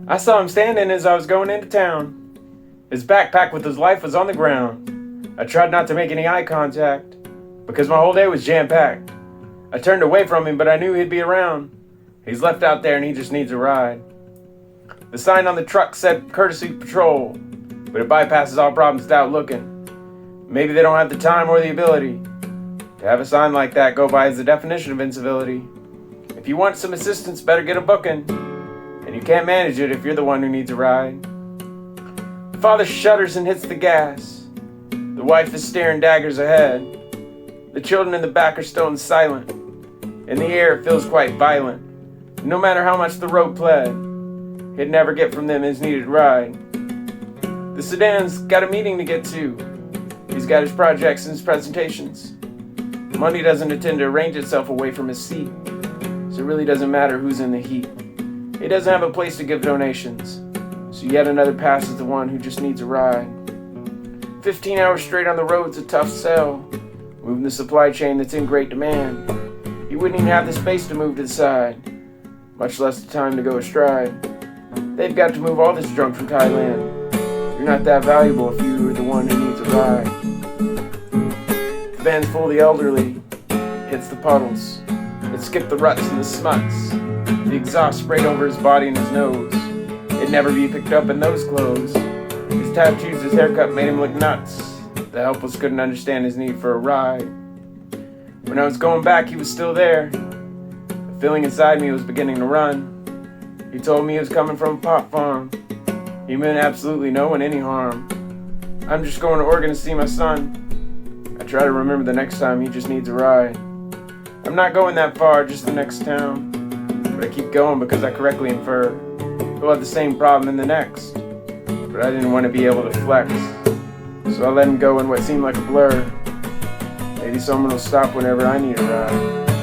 I saw him standing as I was going into town. His backpack with his life was on the ground. I tried not to make any eye contact, because my whole day was jam-packed. I turned away from him, but I knew he'd be around. He's left out there and he just needs a ride. The sign on the truck said courtesy patrol, but it bypasses all problems without looking. Maybe they don't have the time or the ability. To have a sign like that go by is the definition of incivility. If you want some assistance, better get a booking. And you can't manage it if you're the one who needs a ride. The father shudders and hits the gas. The wife is staring daggers ahead. The children in the back are stone silent. In the air it feels quite violent. No matter how much the road pled, he'd never get from them his needed ride. The sedan's got a meeting to get to. He's got his projects and his presentations. Money doesn't intend to arrange itself away from his seat, so it really doesn't matter who's in the heat. He doesn't have a place to give donations, so yet another passes the one who just needs a ride. 15 hours straight on the road's a tough sell, moving the supply chain that's in great demand. He wouldn't even have the space to move to the side, much less the time to go astride. They've got to move all this junk from Thailand. You're not that valuable if you are the one who needs a ride. The van's full of the elderly, hits the puddles. It skipped the ruts and the smuts. The exhaust sprayed over his body and his nose. It'd never be picked up in those clothes. His tattoos, his haircut made him look nuts. The helpless couldn't understand his need for a ride. When I was going back, he was still there. The feeling inside me was beginning to run. He told me he was coming from a pot farm. He meant absolutely no one any harm. I'm just going to Oregon to see my son. I try to remember the next time he just needs a ride. I'm not going that far, just the next town. But I keep going because I correctly infer he'll have the same problem in the next. But I didn't want to be able to flex, so I let him go in what seemed like a blur. Maybe someone will stop whenever I need a ride.